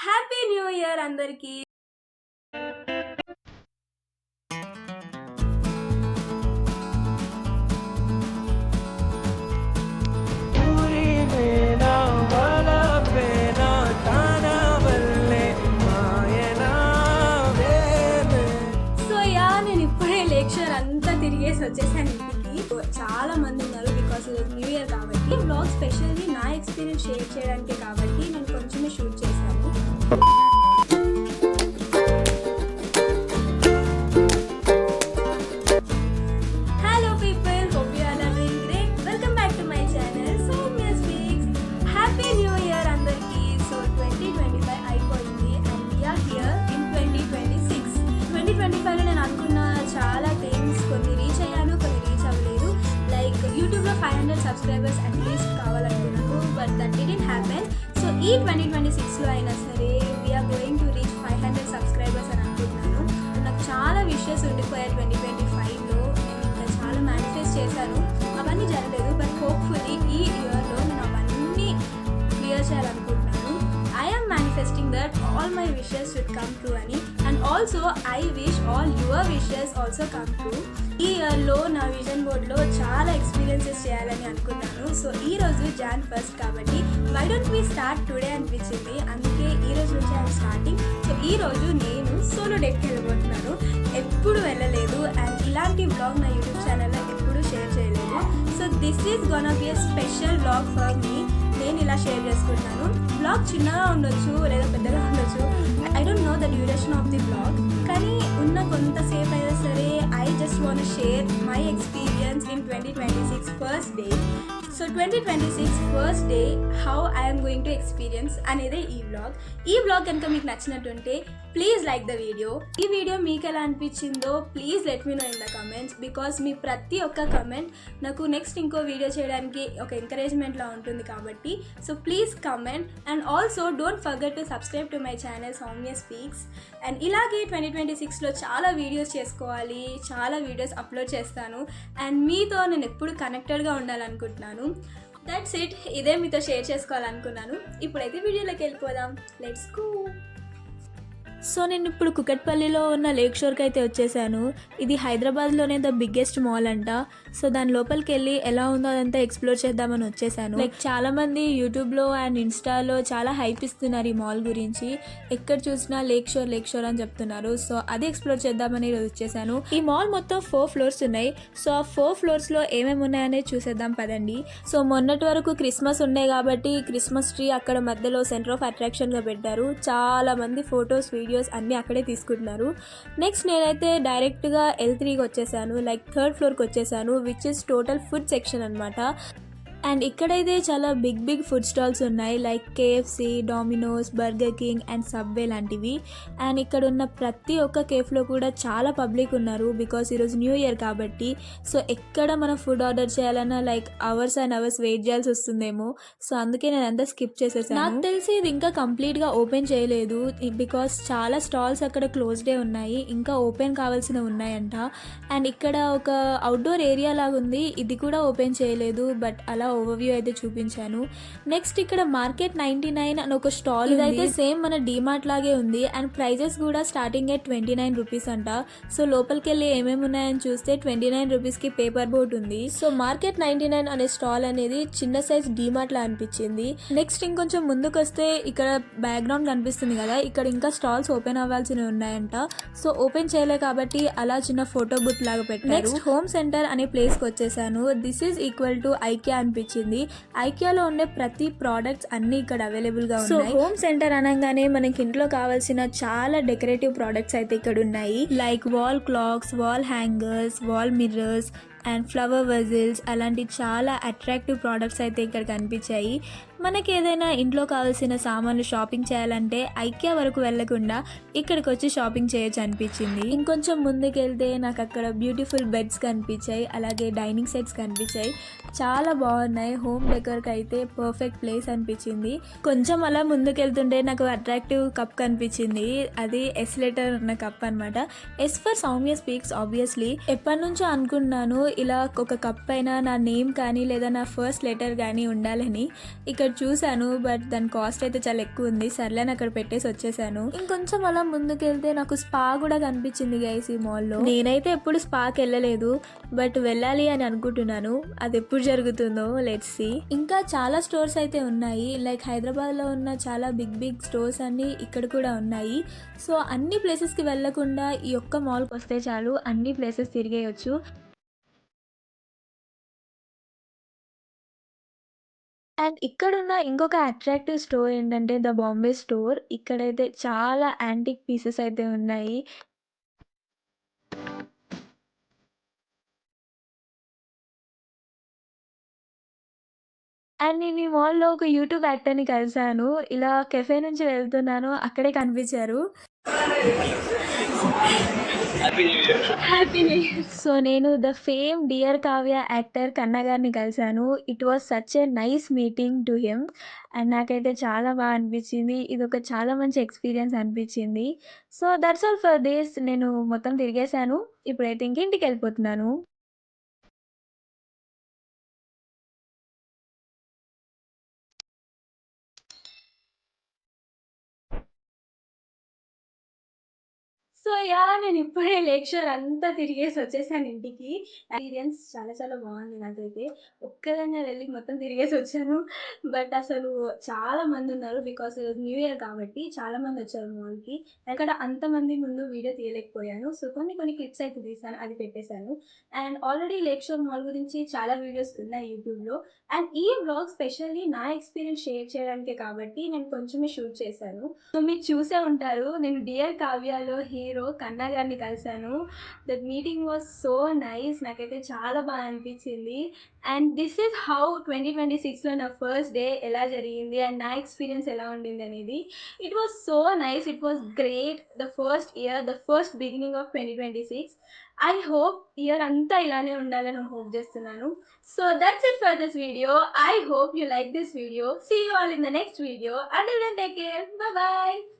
Happy new year అందరికి. So నేను ఇప్పుడే లెక్చర్ అంతా తిరిగేసి వచ్చేసాను ఇంటికి. చాలా మంది ఉన్నారు బికాస్ ఈరోజు న్యూ ఇయర్ కాబట్టి. వ్లాగ్ స్పెషల్లీ నా ఎక్స్పీరియన్స్ షేర్ చేయడానికి కాబట్టి నేను కొంచెమే షూట్ చేశాను. నేను అనుకున్న చాలా థింగ్స్ కొన్ని రీచ్ అయ్యాను, కొన్ని రీచ్ అవ్వలేదు. లైక్ యూట్యూబ్లో 500 సబ్స్క్రైబర్స్ అట్లీస్ట్ కావాలనుకున్నాను, but that didn't happen. So ఈ 2026లో అయినా సరే we're going to reach 500 subscribers అని అనుకుంటున్నాను. నాకు చాలా విషెస్ ఉండిపోయాయి 2025లో. నేను ఇంకా చాలా మేనిఫెస్ట్ చేశాను, అవన్నీ జరగలేదు. బట్ హోప్ఫుల్లీ ఈ ఇయర్లో నేను అవన్నీ క్లియర్ చేయాలనుకుంటున్నాను. I am manifesting that all my wishes should come true అని. And also I wish all your wishes also come true. ఈ ఇయర్లో నా విజన్ బోర్డ్లో చాలా ఎక్స్పీరియన్సెస్ చేయాలని అనుకున్నాను. సో ఈరోజు Jan 1st కాబట్టి why don't we start today అనిపించింది. అందుకే ఈరోజు నుంచి ఐఎమ్ స్టార్టింగ్. సో ఈరోజు నేను సోలో డేట్కి వెళ్ళబోతున్నాను. ఎప్పుడు వెళ్ళలేదు అండ్ ఇలాంటి వ్లాగ్ నా యూట్యూబ్ ఛానల్లో ఎప్పుడు షేర్ చేయలేదు. So this is gonna B a special vlog for me. నేను ఇలా షేర్ చేసుకుంటాను. బ్లాగ్ చిన్నగా ఉండొచ్చు లేదా పెద్దగా ఉండొచ్చు, I don't know the duration of the blog. కానీ ఉన్న కొంతసేపు అయినా సరే I just want share my experience in 2026 first day. So 2026 first day how I'm going to experience అనేదే ఈ వ్లాగ్. ఈ వ్లాగ్ కనుక మీకు నచ్చినట్టుంటే ప్లీజ్ లైక్ ద వీడియో. ఈ వీడియో మీకు ఎలా అనిపించిందో please let me know in the comments. Because మీ ప్రతి ఒక్క కమెంట్ నాకు నెక్స్ట్ ఇంకో వీడియో చేయడానికి ఒక ఎంకరేజ్మెంట్లా ఉంటుంది కాబట్టి. So please comment and also don't forget to subscribe to my channel Soumya speaks. And ఇలాగే 2026లో చాలా వీడియోస్ చేసుకోవాలి, చాలా వీడియోస్ అప్లోడ్ చేస్తాను అండ్ మీతో నేను ఎప్పుడు కనెక్టెడ్గా ఉండాలనుకుంటున్నాను. That's it. ఇదే మీతో షేర్ చేసుకోవాలనుకున్నాను. ఇప్పుడైతే వీడియోలోకి వెళ్ళిపోదాం. Let's go. సో నేను ఇప్పుడు కుకట్పల్లిలో ఉన్న లేక్ షోర్కి అయితే వచ్చేసాను. ఇది హైదరాబాద్లోనే ద బిగ్గెస్ట్ మాల్ అంట. సో దాని లోపలికి వెళ్ళి ఎలా ఉందో అదంతా ఎక్స్ప్లోర్ చేద్దామని వచ్చేసాను. లైక్ చాలామంది యూట్యూబ్లో అండ్ ఇన్స్టాలో చాలా హైప్ ఇస్తున్నారు ఈ మాల్ గురించి. ఎక్కడ చూసినా లేక్ షోర్ అని చెప్తున్నారు. సో అది ఎక్స్ప్లోర్ చేద్దామని వచ్చేసాను. ఈ మాల్ మొత్తం 4 ఫ్లోర్స్ ఉన్నాయి. సో ఆ 4 ఫ్లోర్స్లో ఏమేమి ఉన్నాయనేది చూసేద్దాం పదండి. సో మొన్నటి వరకు క్రిస్మస్ ఉండే కాబట్టి క్రిస్మస్ ట్రీ అక్కడ మధ్యలో సెంటర్ ఆఫ్ అట్రాక్షన్గా పెట్టారు. చాలా మంది ఫొటోస్ వీడియోస్ అన్నీ అక్కడే తీసుకుంటున్నారు. నెక్స్ట్ నేనైతే డైరెక్ట్గా L3కి వచ్చేసాను. లైక్ 3rd ఫ్లోర్కి వచ్చేసాను, which is total food section అనమాట. అండ్ ఇక్కడైతే చాలా బిగ్ ఫుడ్ స్టాల్స్ ఉన్నాయి. Like KFC, dominoes, burger king and subway లాంటివి. అండ్ ఇక్కడ ఉన్న ప్రతి ఒక్క కేఫ్లో కూడా చాలా పబ్లిక్ ఉన్నారు బికాస్ ఈరోజు న్యూ ఇయర్ కాబట్టి. సో ఎక్కడ మనం ఫుడ్ ఆర్డర్ చేయాలన్నా like hours and hours wait చేయాల్సి వస్తుందేమో. సో అందుకే నేను అంతా స్కిప్ చేసేసాను. నాకు తెలిసి ఇది ఇంకా కంప్లీట్గా ఓపెన్ చేయలేదు బికాస్ చాలా స్టాల్స్ అక్కడ క్లోజ్డే ఉన్నాయి, ఇంకా ఓపెన్ కావాల్సినవి ఉన్నాయంట. అండ్ ఇక్కడ ఒక అవుట్డోర్ ఏరియా లాగా ఉంది, ఇది కూడా ఓపెన్ చేయలేదు. బట్ అలా ఓవర్వ్యూ అయితే చూపించాను. నెక్స్ట్ ఇక్కడ మార్కెట్ 99 అని ఒక స్టాల్, ఇదైతే సేమ్ మన డిమార్ట్ లాగే ఉంది. అండ్ ప్రైజెస్ కూడా స్టార్టింగ్ at 29 రూపీస్ అంట. సో లోపలికి వెళ్ళి ఏమేమి ఉన్నాయని చూస్తే 29 రూపీస్కి పేపర్ బోట్ ఉంది. సో మార్కెట్ 99 అనే స్టాల్ అనేది చిన్న సైజ్ డిమార్ట్ లా అనిపించింది. నెక్స్ట్ ఇంకొంచెం ముందుకు వస్తే ఇక్కడ బ్యాక్గ్రౌండ్ కనిపిస్తుంది కదా, ఇక్కడ ఇంకా స్టాల్స్ ఓపెన్ అవ్వాల్సినవి ఉన్నాయంట. సో ఓపెన్ చేయలే కాబట్టి అలా చిన్న ఫోటో బూత్ లాగా పెట్టారు. నెక్స్ట్ హోమ్ సెంటర్ అనే ప్లేస్కి వచ్చేసాను. This is equal to IKEA అనిపించింది. ఐకియాలో ఉండే ప్రతి ప్రోడక్ట్స్ అన్ని ఇక్కడ అవైలబుల్ గా ఉన్నాయి. సో హోమ్ సెంటర్ అనగానే మనకి ఇంట్లో కావాల్సిన చాలా డెకరేటివ్ ప్రోడక్ట్స్ అయితే ఇక్కడ ఉన్నాయి. Like wall clocks, wall hangers, wall mirrors and flower వెజిల్స్, అలాంటి చాలా అట్రాక్టివ్ ప్రోడక్ట్స్ అయితే ఇక్కడ కనిపించాయి. మనకి ఏదైనా ఇంట్లో కావాల్సిన సామాన్లు షాపింగ్ చేయాలంటే ఐకియా వరకు వెళ్లకుండా ఇక్కడికి వచ్చి షాపింగ్ చేయొచ్చు అనిపించింది. ఇంకొంచెం ముందుకు వెళ్తే నాకు అక్కడ బ్యూటిఫుల్ బెడ్స్ కనిపించాయి, అలాగే డైనింగ్ సెట్స్ కనిపించాయి. చాలా బాగున్నాయి. హోమ్ డెకర్కి అయితే పర్ఫెక్ట్ ప్లేస్ అనిపించింది. కొంచెం అలా ముందుకు వెళ్తుంటే నాకు అట్రాక్టివ్ కప్ కనిపించింది. అది ఎస్ లెటర్ ఉన్న కప్ అనమాట. S for Soumya speaks. Obviously ఎప్పటి నుంచో అనుకున్నాను ఇలా ఒక కప్ పైన నా నేమ్ కానీ లేదా నా ఫస్ట్ లెటర్ కానీ ఉండాలని ఇక్కడ చూశాను. బట్ దాని కాస్ట్ అయితే చాలా ఎక్కువ ఉంది. సర్లే అని అక్కడ పెట్టేసి వచ్చేసాను. ఇంకొంచెం అలా ముందుకెళ్తే నాకు స్పా కూడా కనిపించింది గైస్ ఈ మాల్లో. నేనైతే ఎప్పుడు స్పాకి వెళ్ళలేదు, బట్ వెళ్ళాలి అని అనుకుంటున్నాను. అది ఎప్పుడు జరుగుతుందో లెట్స్ సీ. ఇంకా చాలా స్టోర్స్ అయితే ఉన్నాయి. లైక్ హైదరాబాద్లో ఉన్న చాలా బిగ్ స్టోర్స్ అన్నీ ఇక్కడ కూడా ఉన్నాయి. సో అన్ని ప్లేసెస్కి వెళ్ళకుండా ఈ ఒక్క మాల్కి వస్తే చాలు, అన్ని ప్లేసెస్ తిరిగేయచ్చు. అండ్ ఇక్కడున్న ఇంకొక అట్రాక్టివ్ స్టోర్ ఏంటంటే ద బాంబే స్టోర్. ఇక్కడైతే చాలా యాంటిక్ పీసెస్ అయితే ఉన్నాయి. అండ్ నేను ఈ మాల్‌లో ఒక యూట్యూబ్ యాక్టర్‌ని కలిసాను. ఇలా కెఫే నుంచి వెళ్తున్నాను, అక్కడే కనిపించారు. Happy new year. సో నేను the fame dear Kavya actor Kanna గారిని కలిసాను. It was such a nice meeting to him. And నాకైతే చాలా బాగా అనిపించింది. ఇదొక చాలా మంచి ఎక్స్పీరియన్స్ అనిపించింది. So that's all for this. నేను మొత్తం తిరిగేశాను. ఇప్పుడైతే ఇంక ఇంటికెళ్ళిపోతున్నాను. So yeah! నేనిప్పుడే లేక్ షోర్ అంతా తిరిగేసి వచ్చేసాను ఇంటికి. ఎక్స్‌పీరియన్స్ చాలా చాలా బాగుంది నాకైతే. ఒక్కదాన్నే వెళ్లి మొత్తం తిరిగేసొచ్చాను. బట్ అసలు చాలా మందున్నారు. బికాజ్ ఈరోజు న్యూ ఇయర్ కాబట్టి చాలా మందొచ్చారు మాల్‌కి. అక్కడ అంతమంది ముందు వీడియో తీయలేకపోయాను. సో కొన్ని క్లిప్స్ అయితే తీశాను. అది పెట్టేశాను. And already lake shore mall గురించి చాలా వీడియోస్ ఉన్నాయి యూట్యూబ్‌లో. అండ్ ఈ వ్లాగ్ స్పెషల్లీ నా ఎక్స్‌పీరియన్స్ షేర్ చేయడానికే కాబట్టి నేను కొంచెమే షూట్ చేశాను. సో మీరు చూసే ఉంటారు. నేను 'డియర్ కావ్యలో' హీరో కన్నా గారిని కలిసాను. That meeting was so nice. నాకైతే చాలా బాగా అనిపించింది. అండ్ దిస్ ఈజ్ హౌ 2026లో నా ఫస్ట్ డే ఎలా జరిగింది అండ్ నా ఎక్స్పీరియన్స్ ఎలా ఉండింది అనేది. It was so nice. It was great. The first year, the first beginning of 2026. I hope year అంతా ఇలానే ఉండాలని హోప్ చేస్తున్నాను. So that's it for this video. I hope you like this video. See you all in the next video. Until then, take care. Bye bye.